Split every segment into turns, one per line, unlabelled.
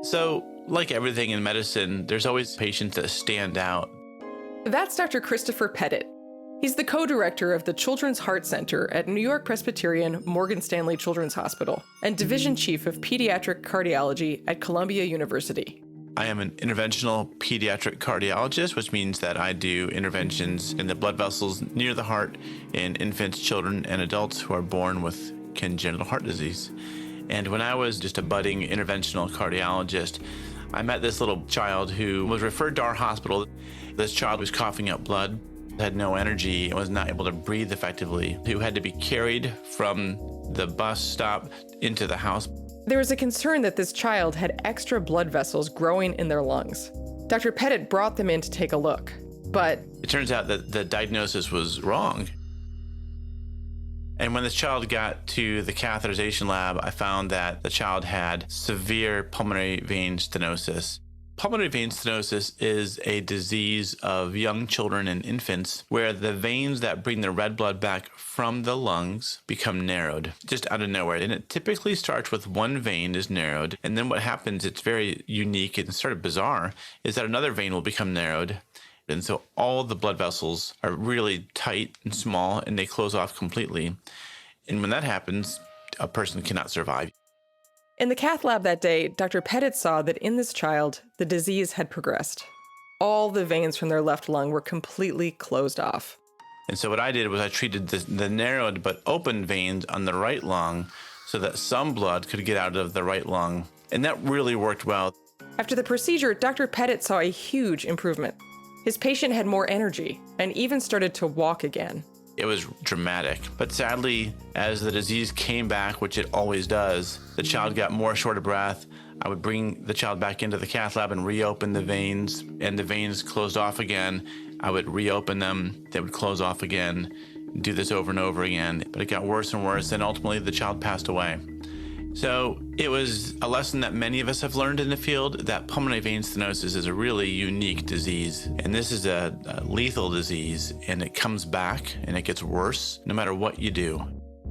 So, like everything in medicine, there's always patients that stand out.
That's Dr. Christopher Pettit. He's the co-director of the Children's Heart Center at New York Presbyterian Morgan Stanley Children's Hospital and division chief of pediatric cardiology at Columbia University.
I am an interventional pediatric cardiologist, which means that I do interventions in the blood vessels near the heart in infants, children, and adults who are born with congenital heart disease. And when I was just a budding interventional cardiologist, I met this little child who was referred to our hospital. This child was coughing up blood, had no energy, and was not able to breathe effectively, who had to be carried from the bus stop into the house.
There was a concern that this child had extra blood vessels growing in their lungs. Dr. Pettit brought them in to take a look, but
it turns out that the diagnosis was wrong. And when this child got to the catheterization lab, I found that the child had severe pulmonary vein stenosis. Pulmonary vein stenosis is a disease of young children and infants where the veins that bring the red blood back from the lungs become narrowed, just out of nowhere. And it typically starts with one vein is narrowed. And then what happens, it's very unique and sort of bizarre, is that another vein will become narrowed. And so all the blood vessels are really tight and small, and they close off completely. And when that happens, a person cannot survive.
In the cath lab that day, Dr. Pettit saw that in this child, the disease had progressed. All the veins from their left lung were completely closed off.
And so what I did was I treated the narrowed but open veins on the right lung so that some blood could get out of the right lung. And that really worked well.
After the procedure, Dr. Pettit saw a huge improvement. His patient had more energy and even started to walk again.
It was dramatic. But sadly, as the disease came back, which it always does, the child got more short of breath. I would bring the child back into the cath lab and reopen the veins, and the veins closed off again. I would reopen them, they would close off again, do this over and over again. But it got worse and worse, and ultimately the child passed away. So it was a lesson that many of us have learned in the field, that pulmonary vein stenosis is a really unique disease. And this is a lethal disease, and it comes back and it gets worse no matter what you do.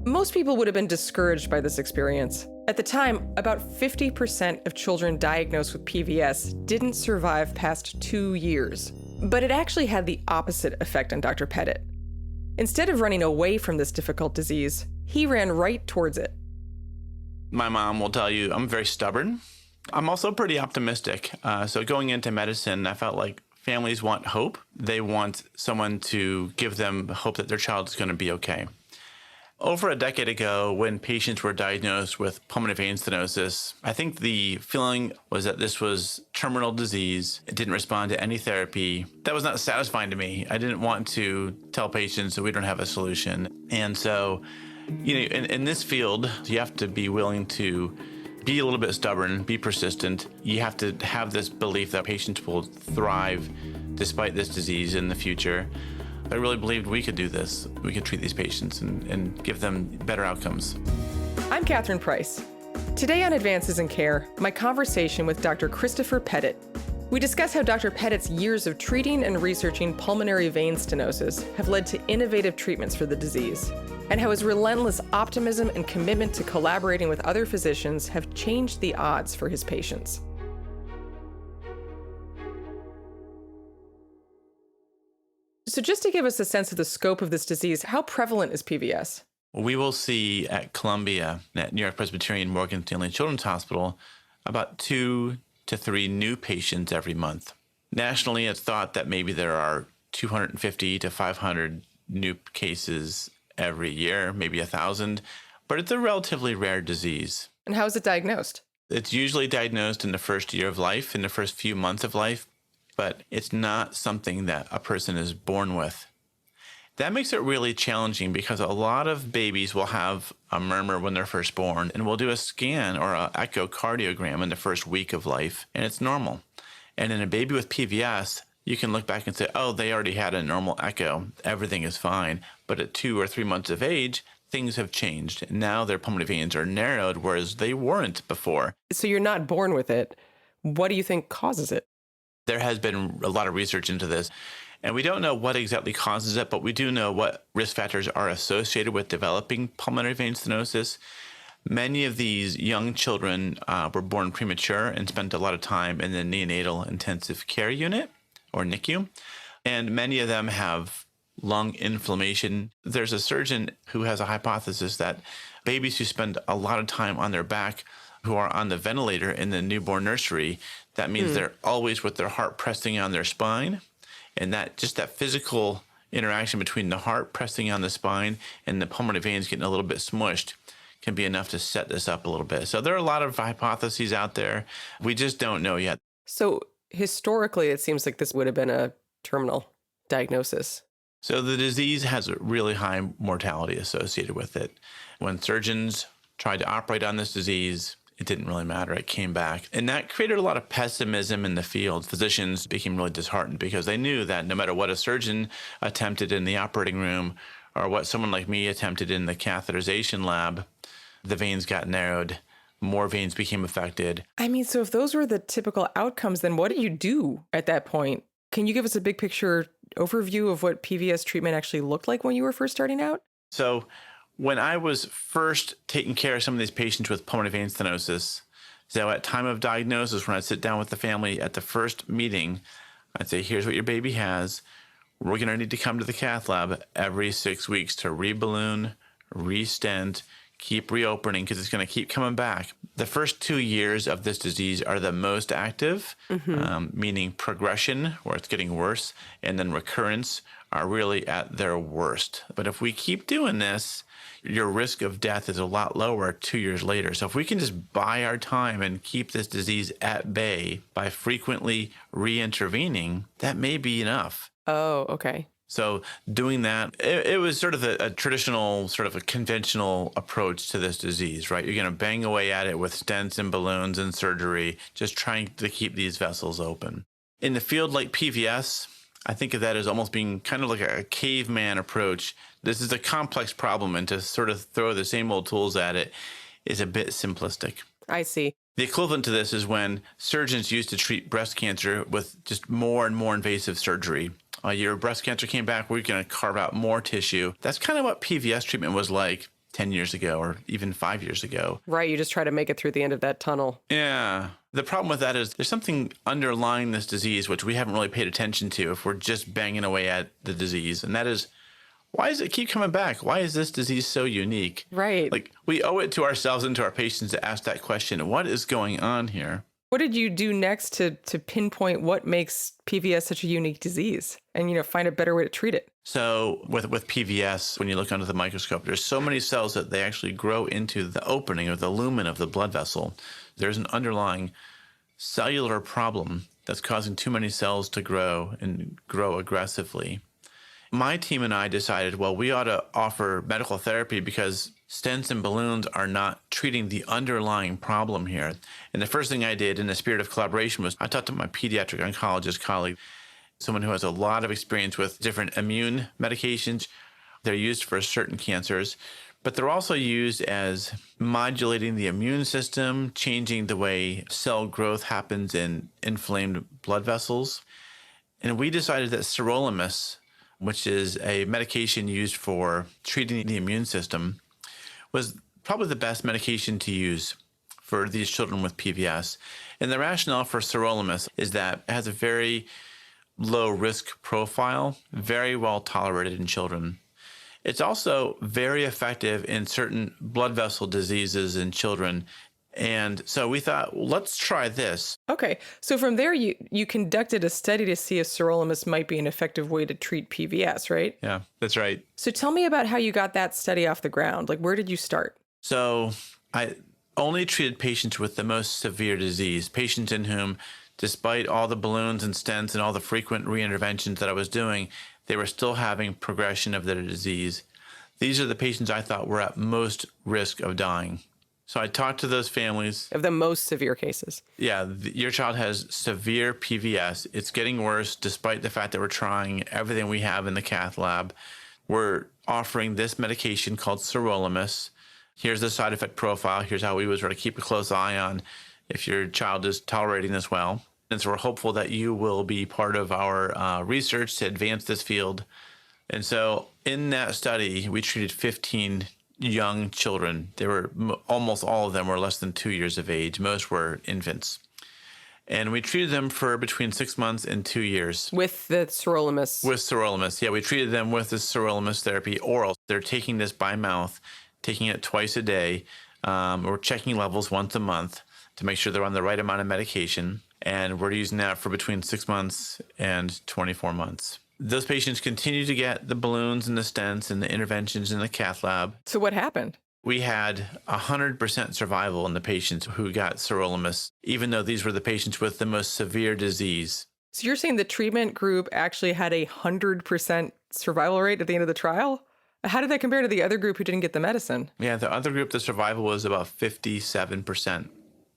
Most people would have been discouraged by this experience. At the time, about 50% of children diagnosed with PVS didn't survive past 2 years. But it actually had the opposite effect on Dr. Pettit. Instead of running away from this difficult disease, he ran right towards it.
My mom will tell you I'm very stubborn. I'm also pretty optimistic. So going into medicine, I felt like families want hope. They want someone to give them hope that their child is going to be okay. Over a decade ago, when patients were diagnosed with pulmonary vein stenosis, I think the feeling was that this was terminal disease. It didn't respond to any therapy. That was not satisfying to me. I didn't want to tell patients that we don't have a solution. And so, in this field, you have to be willing to be a little bit stubborn, be persistent. You have to have this belief that patients will thrive despite this disease in the future. I really believed we could do this. We could treat these patients and give them better outcomes.
I'm Catherine Price. Today on Advances in Care, my conversation with Dr. Christopher Pettit. We discuss how Dr. Pettit's years of treating and researching pulmonary vein stenosis have led to innovative treatments for the disease, and how his relentless optimism and commitment to collaborating with other physicians have changed the odds for his patients. So just to give us a sense of the scope of this disease, how prevalent is PVS?
We will see at Columbia, at New York Presbyterian Morgan Stanley Children's Hospital, about 2 to 3 new patients every month. Nationally, it's thought that maybe there are 250 to 500 new cases every year, maybe 1,000, but it's a relatively rare disease.
And how is it diagnosed?
It's usually diagnosed in the first year of life, in the first few months of life, but it's not something that a person is born with. That makes it really challenging because a lot of babies will have a murmur when they're first born, and we'll do a scan or an echocardiogram in the first week of life, and it's normal. And in a baby with PVS, you can look back and say, oh, they already had a normal echo. Everything is fine. But at 2 or 3 months of age, things have changed. Now their pulmonary veins are narrowed, whereas they weren't before.
So you're not born with it. What do you think causes it?
There has been a lot of research into this, and we don't know what exactly causes it, but we do know what risk factors are associated with developing pulmonary vein stenosis. Many of these young children were born premature and spent a lot of time in the neonatal intensive care unit, or NICU. And many of them have lung inflammation. There's a surgeon who has a hypothesis that babies who spend a lot of time on their back, who are on the ventilator in the newborn nursery, that means they're always with their heart pressing on their spine. And that just that physical interaction between the heart pressing on the spine and the pulmonary veins getting a little bit smushed can be enough to set this up a little bit. So there are a lot of hypotheses out there. We just don't know yet.
So historically, it seems like this would have been a terminal diagnosis.
So the disease has a really high mortality associated with it. When surgeons tried to operate on this disease, it didn't really matter. It came back. And that created a lot of pessimism in the field. Physicians became really disheartened because they knew that no matter what a surgeon attempted in the operating room or what someone like me attempted in the catheterization lab, the veins got narrowed, more veins became affected.
I mean, so if those were the typical outcomes, then what do you do at that point? Can you give us a big picture overview of what PVS treatment actually looked like when you were first starting out?
So when I was first taking care of some of these patients with pulmonary vein stenosis, so at time of diagnosis, when I'd sit down with the family at the first meeting, I'd say, here's what your baby has. We're going to need to come to the cath lab every 6 weeks to reballoon, restent, keep reopening because it's going to keep coming back. The first 2 years of this disease are the most active, meaning progression, where it's getting worse, and then recurrence are really at their worst. But if we keep doing this, your risk of death is a lot lower 2 years later. So if we can just buy our time and keep this disease at bay by frequently re-intervening, that may be enough.
Oh, okay.
So doing that, it was sort of a traditional, sort of a conventional approach to this disease, right? You're going to bang away at it with stents and balloons and surgery, just trying to keep these vessels open. In the field like PVS, I think of that as almost being kind of like a caveman approach. This is a complex problem, and to sort of throw the same old tools at it is a bit simplistic.
I see.
The equivalent to this is when surgeons used to treat breast cancer with just more and more invasive surgery. Your breast cancer came back, we're going to carve out more tissue. That's kind of what PVS treatment was like 10 years ago or even 5 years ago.
Right. You just try to make it through the end of that tunnel.
Yeah. The problem with that is there's something underlying this disease which we haven't really paid attention to if we're just banging away at the disease. And that is, why does it keep coming back? Why is this disease so unique?
Right.
Like, we owe it to ourselves and to our patients to ask that question. What is going on here?
What did you do next to pinpoint what makes PVS such a unique disease and, find a better way to treat it?
So with PVS, when you look under the microscope, there's so many cells that they actually grow into the opening or the lumen of the blood vessel. There's an underlying cellular problem that's causing too many cells to grow and grow aggressively. My team and I decided, well, we ought to offer medical therapy because stents and balloons are not treating the underlying problem here. And the first thing I did in the spirit of collaboration was I talked to my pediatric oncologist colleague, someone who has a lot of experience with different immune medications. They're used for certain cancers, but they're also used as modulating the immune system, changing the way cell growth happens in inflamed blood vessels. And we decided that sirolimus, which is a medication used for treating the immune system, was probably the best medication to use for these children with PVS. And the rationale for sirolimus is that it has a very low risk profile, very well tolerated in children. It's also very effective in certain blood vessel diseases in children. And so we thought, well, let's try this.
Okay. So from there, you conducted a study to see if sirolimus might be an effective way to treat PVS, right?
Yeah, that's right.
So tell me about how you got that study off the ground. Like, where did you start?
So I only treated patients with the most severe disease, patients in whom, despite all the balloons and stents and all the frequent reinterventions that I was doing, they were still having progression of their disease. These are the patients I thought were at most risk of dying. So I talked to those families.
Of the most severe cases.
Yeah, your child has severe PVS. It's getting worse despite the fact that we're trying everything we have in the cath lab. We're offering this medication called sirolimus. Here's the side effect profile. Here's how we would sort of keep a close eye on if your child is tolerating this well. And so we're hopeful that you will be part of our research to advance this field. And so in that study, we treated 15 young children. They were almost all of them were less than 2 years of age. Most were infants. And we treated them for between 6 months and 2 years.
With the sirolimus.
With sirolimus. Yeah, we treated them with the sirolimus therapy oral. They're taking this by mouth, taking it twice a day. We're checking levels once a month to make sure they're on the right amount of medication. And we're using that for between 6 months and 24 months. Those patients continue to get the balloons and the stents and the interventions in the cath lab.
So what happened?
We had 100% survival in the patients who got sirolimus, even though these were the patients with the most severe disease.
So you're saying the treatment group actually had 100% survival rate at the end of the trial? How did that compare to the other group who didn't get the medicine?
Yeah, the other group, the survival was about 57%.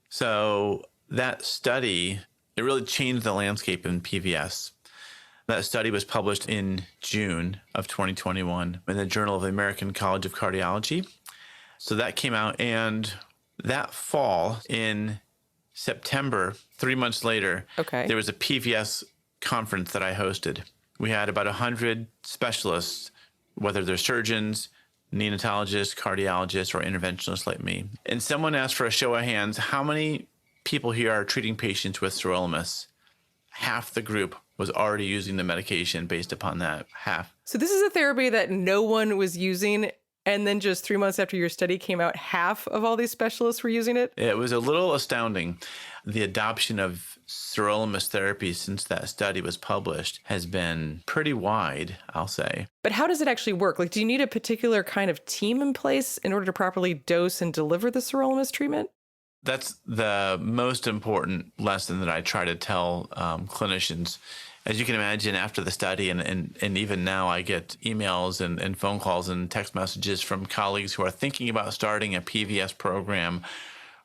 So that study, it really changed the landscape in PVS. That study was published in June of 2021 in the Journal of the American College of Cardiology. So that came out, and that fall in September, 3 months later, there was a PVS conference that I hosted. We had about 100 specialists, whether they're surgeons, neonatologists, cardiologists, or interventionists like me. And someone asked for a show of hands, how many people here are treating patients with sirolimus? Half the group was already using the medication based upon that, half.
So this is a therapy that no one was using, and then just 3 months after your study came out, half of all these specialists were using it?
It was a little astounding. The adoption of sirolimus therapy since that study was published has been pretty wide, I'll say.
But how does it actually work? Like, do you need a particular kind of team in place in order to properly dose and deliver the sirolimus treatment?
That's the most important lesson that I try to tell clinicians. As you can imagine, after the study, and even now, I get emails and phone calls and text messages from colleagues who are thinking about starting a PVS program,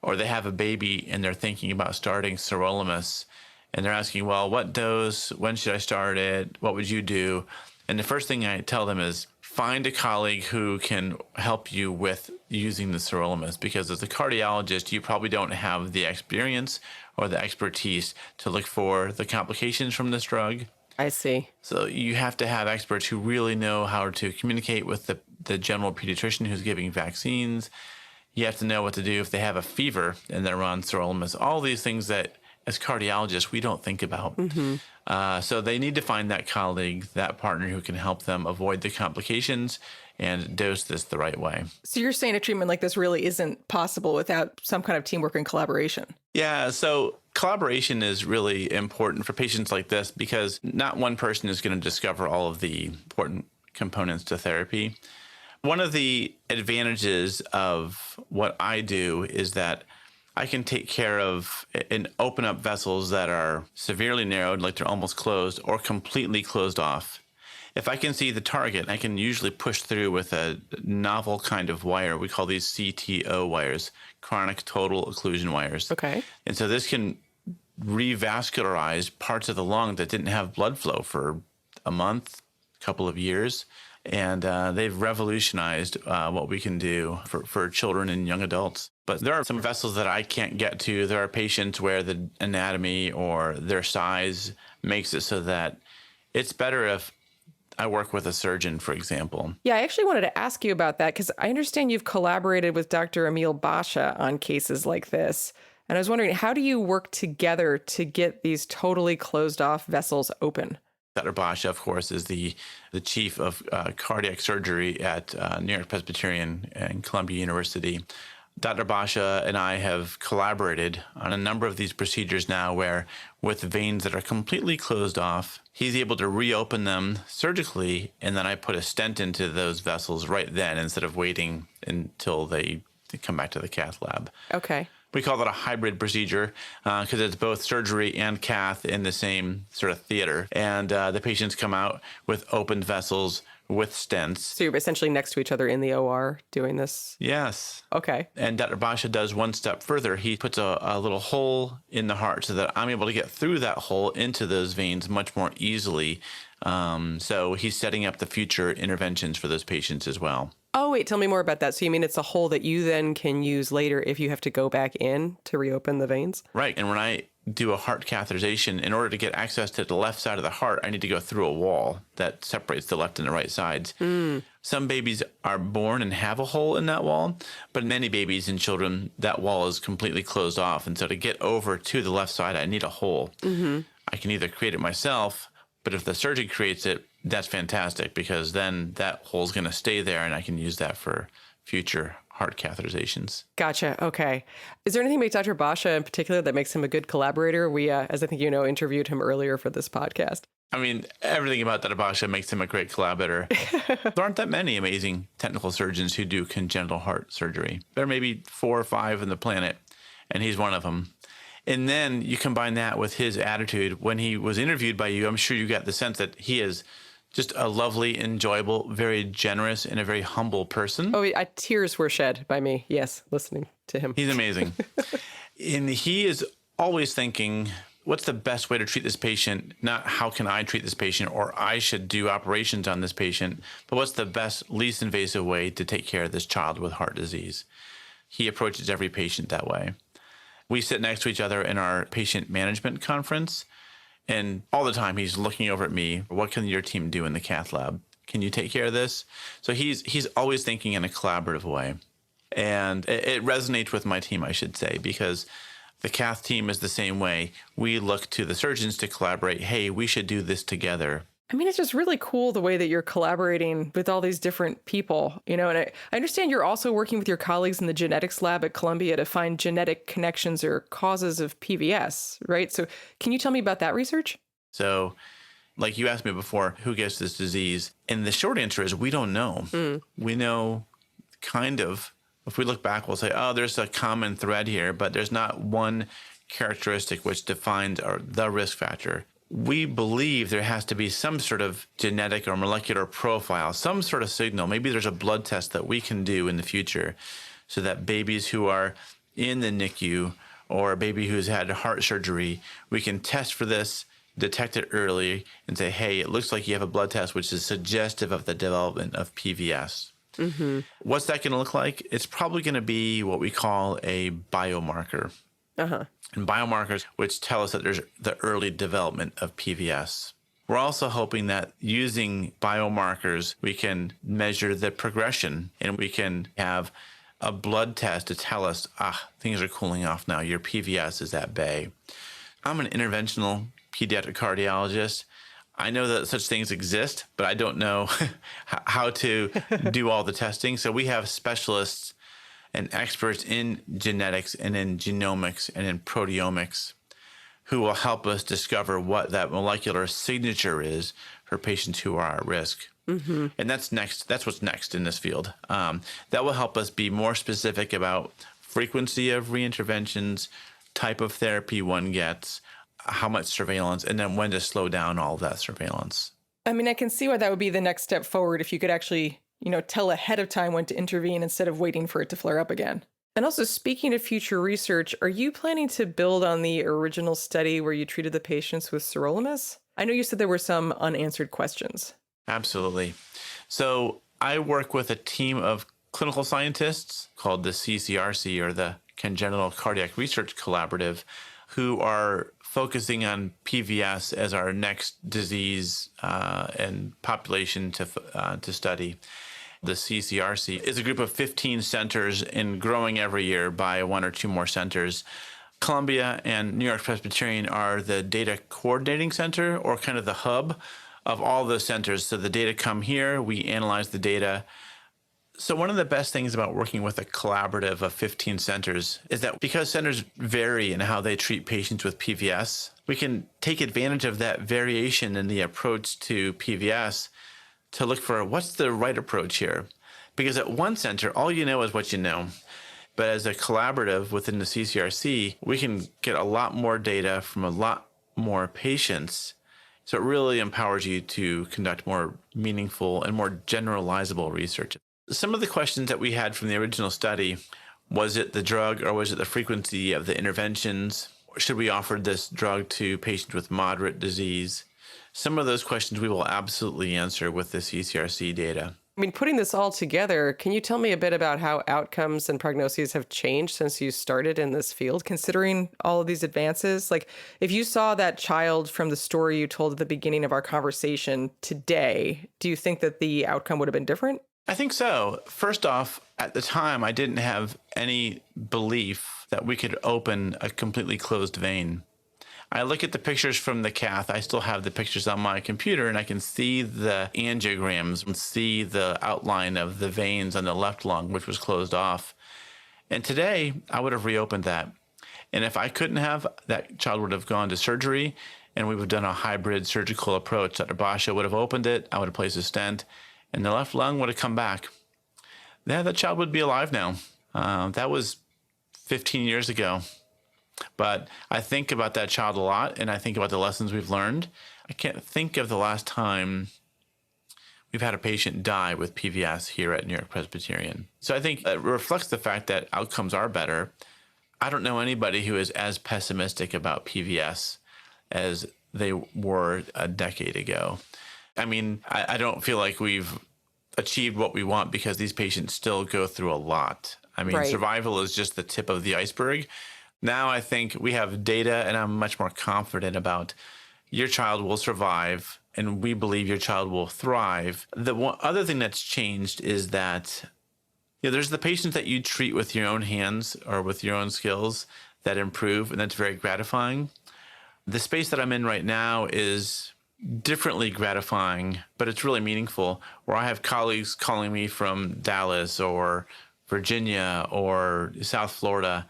or they have a baby and they're thinking about starting sirolimus, and they're asking, well, what dose? When should I start it? What would you do? And the first thing I tell them is find a colleague who can help you with using the sirolimus, because as a cardiologist, you probably don't have the experience or the expertise to look for the complications from this drug.
I see.
So you have to have experts who really know how to communicate with the general pediatrician who's giving vaccines. You have to know what to do if they have a fever and they're on sirolimus. All these things that as cardiologists, we don't think about. So they need to find that colleague, that partner who can help them avoid the complications and dose this the right way.
So you're saying a treatment like this really isn't possible without some kind of teamwork and collaboration?
Yeah, so collaboration is really important for patients like this because not one person is going to discover all of the important components to therapy. One of the advantages of what I do is that I can take care of and open up vessels that are severely narrowed, like they're almost closed, or completely closed off. If I can see the target, I can usually push through with a novel kind of wire. We call these CTO wires, chronic total occlusion wires.
Okay.
And so this can revascularize parts of the lung that didn't have blood flow for a month, a couple of years. And they've revolutionized what we can do for children and young adults. But there are some vessels that I can't get to. There are patients where the anatomy or their size makes it so that it's better if I work with a surgeon, for example.
Yeah, I actually wanted to ask you about that because I understand you've collaborated with Dr. Emil Basha on cases like this. And I was wondering, how do you work together to get these totally closed off vessels open?
Dr. Basha, of course, is the chief of cardiac surgery at New York Presbyterian and Columbia University. Dr. Basha and I have collaborated on a number of these procedures now where with veins that are completely closed off, he's able to reopen them surgically, and then I put a stent into those vessels right then instead of waiting until they come back to the cath lab.
Okay.
We call that a hybrid procedure because it's both surgery and cath in the same sort of theater. And the patients come out with opened vessels with stents.
So you're essentially next to each other in the OR doing this?
Yes.
Okay.
And Dr. Basha does one step further. He puts a little hole in the heart so that I'm able to get through that hole into those veins much more easily. So he's setting up the future interventions for those patients as well.
Oh, wait, tell me more about that. So you mean it's a hole that you then can use later if you have to go back in to reopen the veins?
Right. And when I do a heart catheterization, in order to get access to the left side of the heart, I need to go through a wall that separates the left and the right sides. Some babies are born and have a hole in that wall, but many babies and children, that wall is completely closed off. And so to get over to the left side, I need a hole. I can either create it myself, but if the surgeon creates it, that's fantastic, because then that hole is going to stay there and I can use that for future heart catheterizations.
Gotcha. Okay. Is there anything about Dr. Basha in particular that makes him a good collaborator? We, as I think you know, interviewed him earlier for this podcast.
I mean, everything about Dr. Basha makes him a great collaborator. There aren't that many amazing technical surgeons who do congenital heart surgery. There are maybe 4 or 5 on the planet, and he's one of them. And then you combine that with his attitude. When he was interviewed by you, I'm sure you got the sense that he is just a lovely, enjoyable, very generous, and a very humble person.
Oh, tears were shed by me, yes, listening to him.
He's amazing. And he is always thinking, what's the best way to treat this patient? Not how can I treat this patient, or I should do operations on this patient, but what's the best, least invasive way to take care of this child with heart disease? He approaches every patient that way. We sit next to each other in our patient management conference, and all the time he's looking over at me. What can your team do in the cath lab? Can you take care of this? So he's always thinking in a collaborative way. And it resonates with my team, I should say, because the cath team is the same way. We look to the surgeons to collaborate. Hey, we should do this together.
I mean, it's just really cool the way that you're collaborating with all these different people, you know, and I understand you're also working with your colleagues in the genetics lab at Columbia to find genetic connections or causes of PVS, right? So can you tell me about that research?
So, like you asked me before, who gets this disease? And the short answer is we don't know. We know kind of, if we look back, we'll say, oh, there's a common thread here, but there's not one characteristic which defines the risk factor. We believe there has to be some sort of genetic or molecular profile, some sort of signal. Maybe there's a blood test that we can do in the future so that babies who are in the NICU or a baby who's had heart surgery, we can test for this, detect it early, and say, hey, it looks like you have a blood test which is suggestive of the development of PVS. What's that going to look like? It's probably going to be what we call a biomarker. And biomarkers which tell us that there's the early development of PVS. We're also hoping that using biomarkers, we can measure the progression, and we can have a blood test to tell us, things are cooling off now. Your PVS is at bay. I'm an interventional pediatric cardiologist. I know that such things exist, but I don't know how to do all the testing. So we have specialists and experts in genetics and in genomics and in proteomics who will help us discover what that molecular signature is for patients who are at risk. And that's next. That's what's next in this field. That will help us be more specific about frequency of reinterventions, type of therapy one gets, how much surveillance, and then when to slow down all of that surveillance.
I mean, I can see why that would be the next step forward if you could actually, tell ahead of time when to intervene instead of waiting for it to flare up again. And also, speaking of future research, are you planning to build on the original study where you treated the patients with sirolimus? I know you said there were some unanswered questions.
Absolutely. So I work with a team of clinical scientists called the CCRC, or the Congenital Cardiac Research Collaborative, who are focusing on PVS as our next disease and population to study. The CCRC is a group of 15 centers and growing every year by 1 or 2 more centers. Columbia and New York Presbyterian are the data coordinating center, or kind of the hub of all those centers. So the data come here, we analyze the data. So one of the best things about working with a collaborative of 15 centers is that because centers vary in how they treat patients with PVS, we can take advantage of that variation in the approach to PVS to look for what's the right approach here. Because at one center, all you know is what you know. But as a collaborative within the CCRC, we can get a lot more data from a lot more patients. So it really empowers you to conduct more meaningful and more generalizable research. Some of the questions that we had from the original study, was it the drug or was it the frequency of the interventions? Should we offer this drug to patients with moderate disease? Some of those questions we will absolutely answer with the CCRC data.
I mean, putting this all together, can you tell me a bit about how outcomes and prognoses have changed since you started in this field, considering all of these advances? Like, if you saw that child from the story you told at the beginning of our conversation today, do you think that the outcome would have been different?
I think so. First off, at the time, I didn't have any belief that we could open a completely closed vein. I look at the pictures from the cath. I still have the pictures on my computer, and I can see the angiograms and see the outline of the veins on the left lung, which was closed off. And today, I would have reopened that. And if I couldn't have, that child would have gone to surgery, and we would have done a hybrid surgical approach. Dr. Basha would have opened it. I would have placed a stent, and the left lung would have come back. Yeah, that child would be alive now. That was 15 years ago. But I think about that child a lot, and I think about the lessons we've learned. I can't think of the last time we've had a patient die with PVS here at New York Presbyterian. So I think it reflects the fact that outcomes are better. I don't know anybody who is as pessimistic about PVS as they were a decade ago. I mean, I don't feel like we've achieved what we want because these patients still go through a lot. I mean, survival is just the tip of the iceberg. Now I think we have data, and I'm much more confident about your child will survive, and we believe your child will thrive. The one other thing that's changed is that there's the patients that you treat with your own hands or with your own skills that improve, and that's very gratifying. The space that I'm in right now is differently gratifying, but it's really meaningful, where I have colleagues calling me from Dallas or Virginia or South Florida.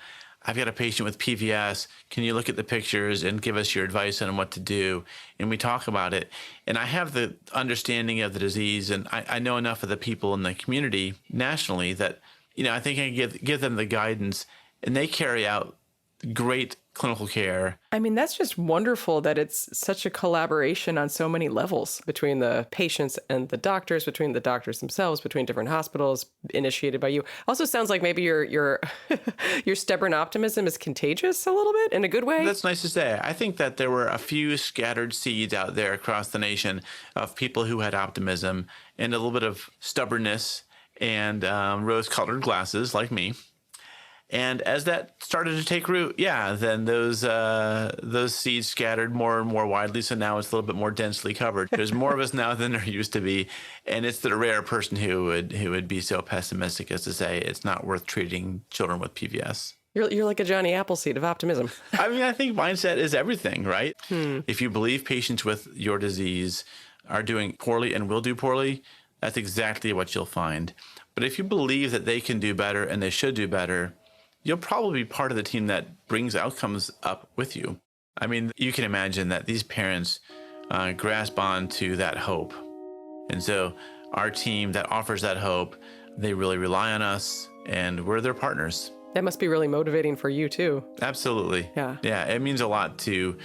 I've got a patient with PVS. Can you look at the pictures and give us your advice on what to do? And we talk about it. And I have the understanding of the disease, and I know enough of the people in the community nationally that, I think I can give them the guidance, and they carry out great clinical care.
I mean, that's just wonderful that it's such a collaboration on so many levels between the patients and the doctors, between the doctors themselves, between different hospitals, initiated by you. Also sounds like maybe your your stubborn optimism is contagious a little bit in a good way.
That's nice to say. I think that there were a few scattered seeds out there across the nation of people who had optimism and a little bit of stubbornness and rose-colored glasses like me. And as that started to take root, then those seeds scattered more and more widely. So now it's a little bit more densely covered. There's more of us now than there used to be, and it's the rare person who would be so pessimistic as to say it's not worth treating children with PVS.
You're like a Johnny Appleseed of optimism.
I mean, I think mindset is everything, right? If you believe patients with your disease are doing poorly and will do poorly, that's exactly what you'll find. But if you believe that they can do better and they should do better, you'll probably be part of the team that brings outcomes up with you. I mean, you can imagine that these parents grasp on to that hope. And so our team that offers that hope, they really rely on us, and we're their partners.
That must be really motivating for you too.
Absolutely.
Yeah.
Yeah, it means a lot to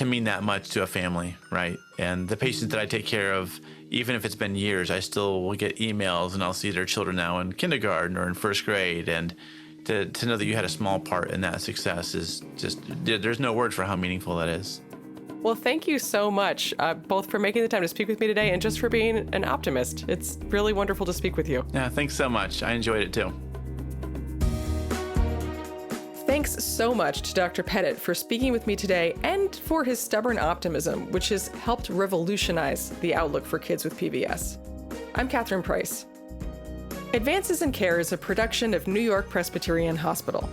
mean that much to a family, right? And the patients that I take care of, even if it's been years, I still will get emails, and I'll see their children now in kindergarten or in first grade, and to know that you had a small part in that success is just, there's no words for how meaningful that is.
Well, thank you so much, both for making the time to speak with me today and just for being an optimist. It's really wonderful to speak with you.
Yeah, thanks so much. I enjoyed it too.
Thanks so much to Dr. Pettit for speaking with me today and for his stubborn optimism, which has helped revolutionize the outlook for kids with PVS. I'm Catherine Price. Advances in Care is a production of New York Presbyterian Hospital.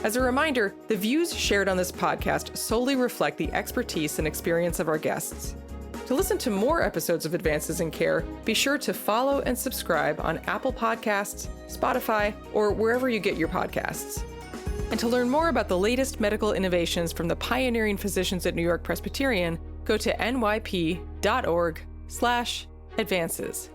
As a reminder, the views shared on this podcast solely reflect the expertise and experience of our guests. To listen to more episodes of Advances in Care, be sure to follow and subscribe on Apple Podcasts, Spotify, or wherever you get your podcasts. And to learn more about the latest medical innovations from the pioneering physicians at New York Presbyterian, go to nyp.org/advances.